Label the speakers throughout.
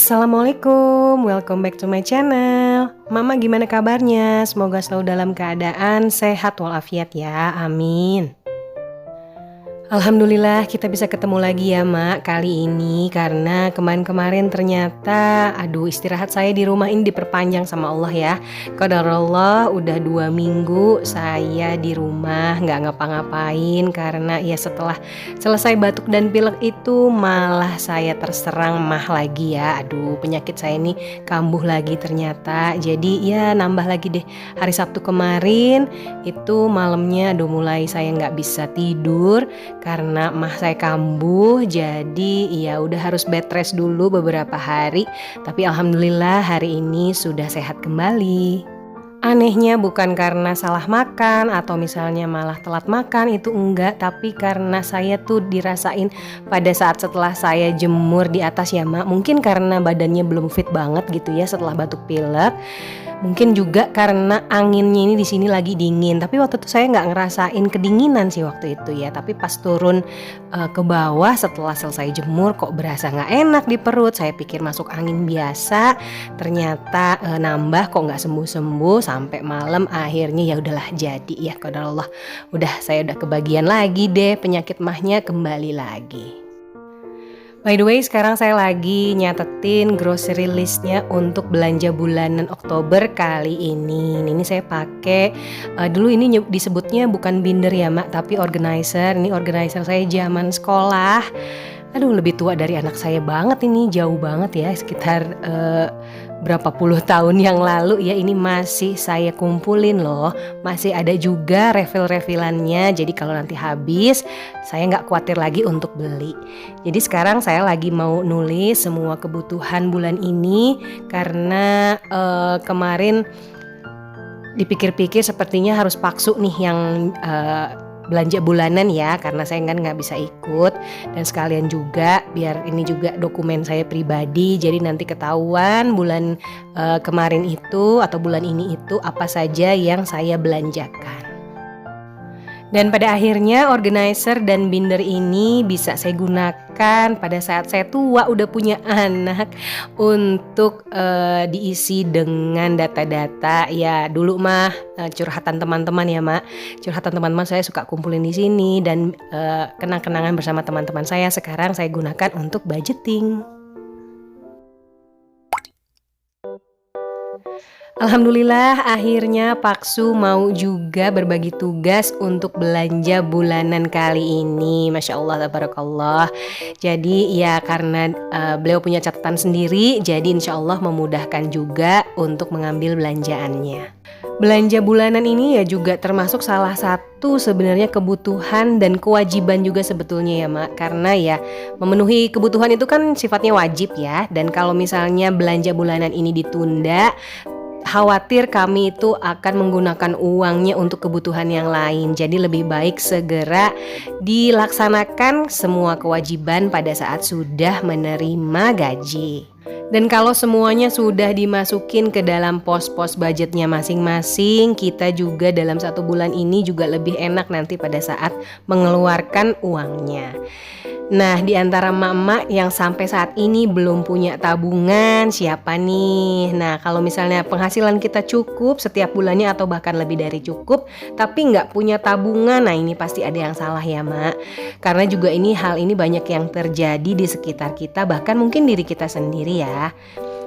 Speaker 1: Assalamualaikum, welcome back to my channel. Mama gimana kabarnya? Semoga selalu dalam keadaan sehat walafiat ya, amin. Alhamdulillah kita bisa ketemu lagi ya Mak kali ini. Karena kemarin-kemarin ternyata istirahat saya di rumah ini diperpanjang sama Allah ya. Qadarullah udah 2 minggu saya di rumah gak ngapa-ngapain. Karena ya setelah selesai batuk dan pilek itu malah saya terserang mah lagi ya. Penyakit saya ini kambuh lagi ternyata. Jadi ya nambah lagi deh. Hari Sabtu kemarin itu malamnya mulai saya gak bisa tidur karena mah saya kambuh. Jadi ya udah harus bed rest dulu beberapa hari. Tapi alhamdulillah hari ini sudah sehat kembali. Anehnya bukan karena salah makan atau misalnya malah telat makan, itu enggak. Tapi karena saya tuh dirasain pada saat setelah saya jemur di atas ya Mak. Mungkin karena badannya belum fit banget gitu ya setelah batuk pilek. Mungkin juga karena anginnya ini di sini lagi dingin. Tapi waktu itu saya nggak ngerasain kedinginan sih waktu itu ya. Tapi pas turun ke bawah setelah selesai jemur kok berasa nggak enak di perut. Saya pikir masuk angin biasa, ternyata nambah kok nggak sembuh-sembuh sampai malam. Akhirnya ya udahlah jadi ya qadarullah. Saya udah kebagian lagi deh, penyakit mahnya kembali lagi. By the way, sekarang saya lagi nyatetin grocery listnya untuk belanja bulanan Oktober kali ini. Ini saya pakai dulu ini disebutnya bukan binder ya Mak, tapi organizer. Ini organizer saya zaman sekolah. Lebih tua dari anak saya banget ini, jauh banget ya, sekitar berapa puluh tahun yang lalu ya. Ini masih saya kumpulin loh, masih ada juga refill-refillannya. Jadi kalau nanti habis saya nggak khawatir lagi untuk beli. Jadi sekarang saya lagi mau nulis semua kebutuhan bulan ini. Karena kemarin dipikir-pikir sepertinya harus paksu nih yang belanja bulanan ya, karena saya kan nggak bisa ikut. Dan sekalian juga biar ini juga dokumen saya pribadi, jadi nanti ketahuan bulan kemarin itu atau bulan ini itu apa saja yang saya belanjakan. Dan pada akhirnya organizer dan binder ini bisa saya gunakan pada saat saya tua udah punya anak untuk diisi dengan data-data. Ya dulu mah curhatan teman-teman ya Mak. Curhatan teman-teman saya suka kumpulin di sini dan kenang-kenangan bersama teman-teman saya sekarang saya gunakan untuk budgeting. Alhamdulillah akhirnya Paksu mau juga berbagi tugas untuk belanja bulanan kali ini. Masya Allah, tabarakallah. Jadi ya karena beliau punya catatan sendiri, jadi insya Allah memudahkan juga untuk mengambil belanjaannya. Belanja bulanan ini ya juga termasuk salah satu sebenarnya kebutuhan dan kewajiban juga sebetulnya ya Mak. Karena ya memenuhi kebutuhan itu kan sifatnya wajib ya. Dan kalau misalnya belanja bulanan ini ditunda, khawatir kami itu akan menggunakan uangnya untuk kebutuhan yang lain. Jadi lebih baik segera dilaksanakan semua kewajiban pada saat sudah menerima gaji. Dan kalau semuanya sudah dimasukin ke dalam pos-pos budgetnya masing-masing, kita juga dalam 1 bulan ini juga lebih enak nanti pada saat mengeluarkan uangnya. Nah, di antara emak-emak yang sampai saat ini belum punya tabungan, siapa nih? Nah, kalau misalnya penghasilan kita cukup setiap bulannya atau bahkan lebih dari cukup, tapi nggak punya tabungan, nah ini pasti ada yang salah ya Mak. Karena juga hal ini banyak yang terjadi di sekitar kita, bahkan mungkin diri kita sendiri ya.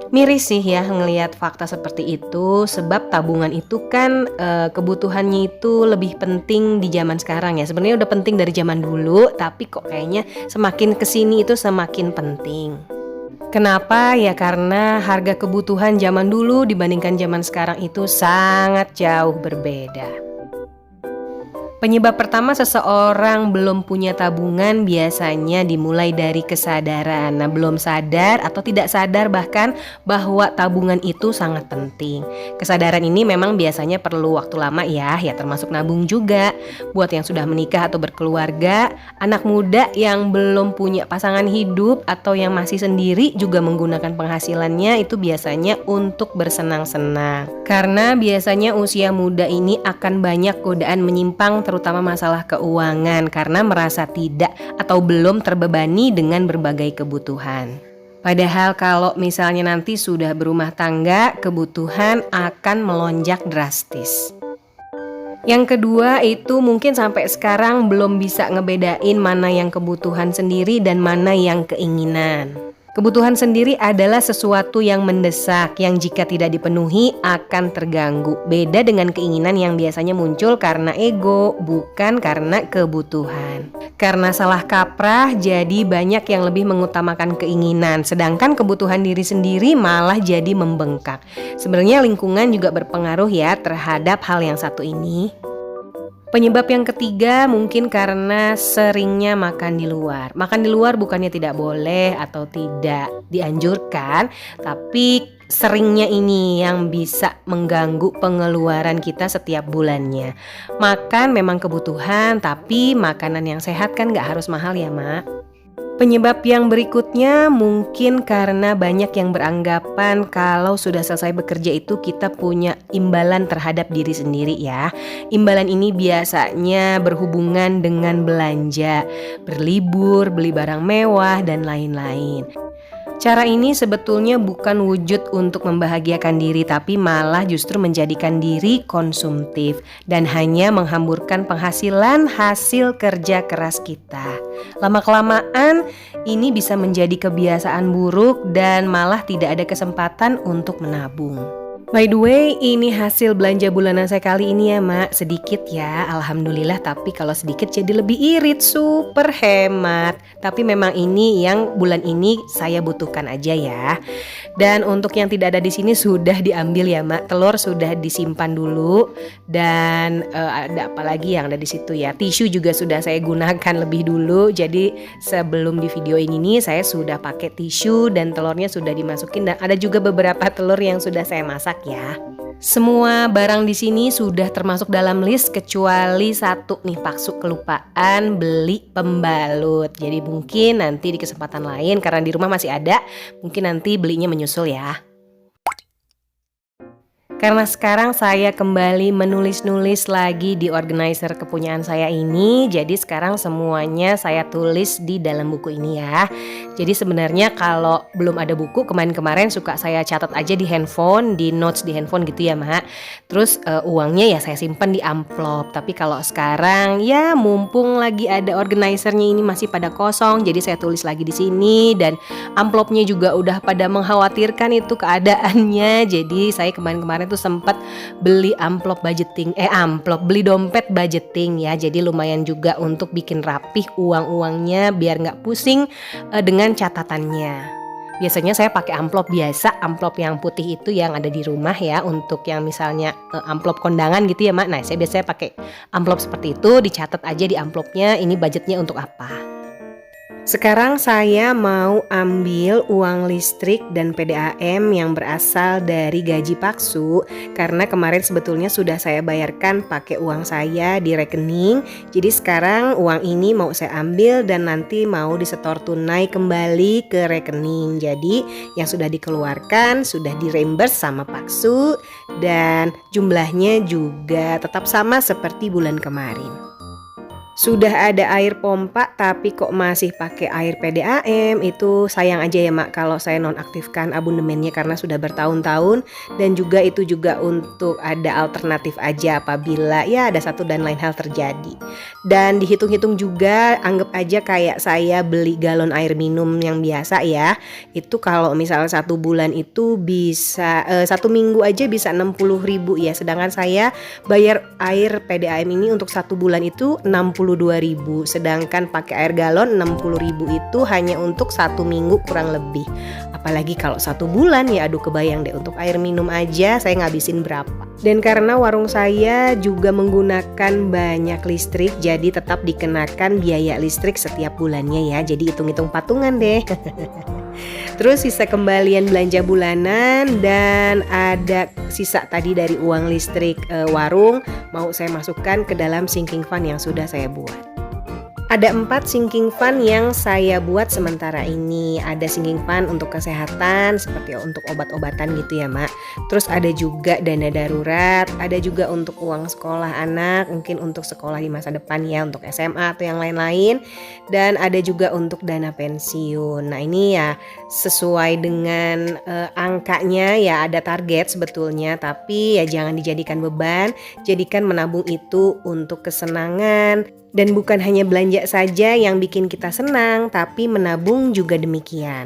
Speaker 1: Miris sih ya ngelihat fakta seperti itu. Sebab tabungan itu kan kebutuhannya itu lebih penting di zaman sekarang ya. Sebenarnya udah penting dari zaman dulu, tapi kok kayaknya semakin kesini itu semakin penting. Kenapa? Ya karena harga kebutuhan zaman dulu dibandingkan zaman sekarang itu sangat jauh berbeda. Penyebab pertama seseorang belum punya tabungan biasanya dimulai dari kesadaran. Nah, belum sadar atau tidak sadar bahkan bahwa tabungan itu sangat penting. Kesadaran ini memang biasanya perlu waktu lama ya termasuk nabung juga. Buat yang sudah menikah atau berkeluarga, anak muda yang belum punya pasangan hidup atau yang masih sendiri juga menggunakan penghasilannya itu biasanya untuk bersenang-senang. Karena biasanya usia muda ini akan banyak godaan menyimpang, terutama masalah keuangan, karena merasa tidak atau belum terbebani dengan berbagai kebutuhan. Padahal kalau misalnya nanti sudah berumah tangga, kebutuhan akan melonjak drastis. Yang kedua itu mungkin sampai sekarang belum bisa ngebedain mana yang kebutuhan sendiri dan mana yang keinginan. Kebutuhan sendiri adalah sesuatu yang mendesak, yang jika tidak dipenuhi akan terganggu. Beda dengan keinginan yang biasanya muncul karena ego, bukan karena kebutuhan. Karena salah kaprah, jadi banyak yang lebih mengutamakan keinginan, sedangkan kebutuhan diri sendiri malah jadi membengkak. Sebenarnya lingkungan juga berpengaruh ya terhadap hal yang satu ini. Penyebab yang ketiga mungkin karena seringnya makan di luar. Makan di luar bukannya tidak boleh atau tidak dianjurkan, tapi seringnya ini yang bisa mengganggu pengeluaran kita setiap bulannya. Makan memang kebutuhan, tapi makanan yang sehat kan gak harus mahal ya, Mak. Penyebab yang berikutnya mungkin karena banyak yang beranggapan kalau sudah selesai bekerja itu kita punya imbalan terhadap diri sendiri ya. Imbalan ini biasanya berhubungan dengan belanja, berlibur, beli barang mewah, dan lain-lain. Cara ini sebetulnya bukan wujud untuk membahagiakan diri, tapi malah justru menjadikan diri konsumtif dan hanya menghamburkan penghasilan hasil kerja keras kita. Lama-kelamaan ini bisa menjadi kebiasaan buruk dan malah tidak ada kesempatan untuk menabung. By the way, ini hasil belanja bulanan saya kali ini ya, Mak. Sedikit ya, alhamdulillah, tapi kalau sedikit jadi lebih irit, super hemat. Tapi memang ini yang bulan ini saya butuhkan aja ya. Dan untuk yang tidak ada di sini sudah diambil ya, Mak. Telur sudah disimpan dulu. Dan ada apa lagi yang ada di situ ya? Tisu juga sudah saya gunakan lebih dulu. Jadi sebelum di video ini saya sudah pakai tisu dan telurnya sudah dimasukin, dan ada juga beberapa telur yang sudah saya masak ya. Semua barang di sini sudah termasuk dalam list kecuali satu nih, Paksu kelupaan beli pembalut. Jadi mungkin nanti di kesempatan lain karena di rumah masih ada, mungkin nanti belinya menyusul ya. Karena sekarang saya kembali menulis-nulis lagi di organizer kepunyaan saya ini, jadi sekarang semuanya saya tulis di dalam buku ini ya. Jadi sebenarnya kalau belum ada buku, kemarin-kemarin suka saya catat aja di handphone, di notes di handphone gitu ya, Mak. Terus uangnya ya saya simpan di amplop. Tapi kalau sekarang ya mumpung lagi ada organizernya ini masih pada kosong, jadi saya tulis lagi di sini, dan amplopnya juga udah pada mengkhawatirkan itu keadaannya. Jadi saya kemarin-kemarin tuh sempat beli beli dompet budgeting ya. Jadi lumayan juga untuk bikin rapih uang-uangnya biar nggak pusing dengan catatannya. Biasanya saya pakai amplop biasa, amplop yang putih itu yang ada di rumah ya, untuk yang misalnya amplop kondangan gitu ya, Mak. Nah, saya biasanya pakai amplop seperti itu, dicatat aja di amplopnya ini budgetnya untuk apa. Sekarang saya mau ambil uang listrik dan PDAM yang berasal dari gaji Paksu, karena kemarin sebetulnya sudah saya bayarkan pakai uang saya di rekening. Jadi sekarang uang ini mau saya ambil dan nanti mau disetor tunai kembali ke rekening. Jadi yang sudah dikeluarkan sudah di-reimburse sama Paksu dan jumlahnya juga tetap sama seperti bulan kemarin. Sudah ada air pompa tapi kok masih pakai air PDAM, itu sayang aja ya, Mak, kalau saya nonaktifkan abonemennya karena sudah bertahun-tahun. Dan juga itu juga untuk ada alternatif aja apabila ya ada satu dan lain hal terjadi. Dan dihitung-hitung juga, anggap aja kayak saya beli galon air minum yang biasa ya. Itu kalau misalnya satu bulan itu bisa satu minggu aja bisa 60.000 ya. Sedangkan saya bayar air PDAM ini untuk satu bulan itu 62.000, sedangkan pakai air galon 60.000 itu hanya untuk satu minggu kurang lebih. Apalagi kalau satu bulan ya, aduh kebayang deh untuk air minum aja saya ngabisin berapa. Dan karena warung saya juga menggunakan banyak listrik, jadi tetap dikenakan biaya listrik setiap bulannya ya. Jadi hitung-hitung patungan deh. Terus sisa kembalian belanja bulanan dan ada sisa tadi dari uang listrik warung mau saya masukkan ke dalam sinking fund yang sudah saya buat. Ada 4 sinking fund yang saya buat sementara ini. Ada sinking fund untuk kesehatan seperti untuk obat-obatan gitu ya Mak. Terus ada juga dana darurat, ada juga untuk uang sekolah anak, mungkin untuk sekolah di masa depan ya, untuk SMA atau yang lain-lain. Dan ada juga untuk dana pensiun. Nah ini ya sesuai dengan angkanya ya, ada target sebetulnya, tapi ya jangan dijadikan beban, jadikan menabung itu untuk kesenangan. Dan bukan hanya belanja saja yang bikin kita senang, tapi menabung juga demikian.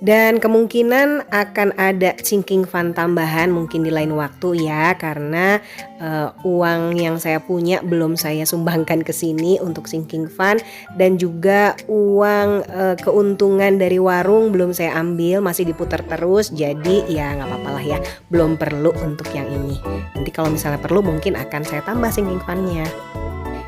Speaker 1: Dan kemungkinan akan ada sinking fund tambahan mungkin di lain waktu ya, karena uang yang saya punya belum saya sumbangkan ke sini untuk sinking fund, dan juga uang keuntungan dari warung belum saya ambil, masih diputar terus. Jadi ya nggak apa-apa lah ya, belum perlu untuk yang ini. Nanti kalau misalnya perlu mungkin akan saya tambah sinking fundnya.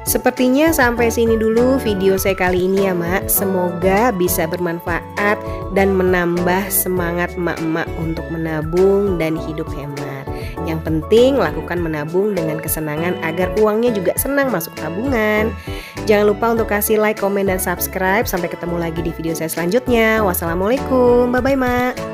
Speaker 1: Sepertinya sampai sini dulu video saya kali ini ya Mak. Semoga bisa bermanfaat dan menambah semangat emak-emak untuk menabung dan hidup hemat. Yang penting lakukan menabung dengan kesenangan agar uangnya juga senang masuk tabungan. Jangan lupa untuk kasih like, komen, dan subscribe. Sampai ketemu lagi di video saya selanjutnya. Wassalamualaikum, bye-bye Mak.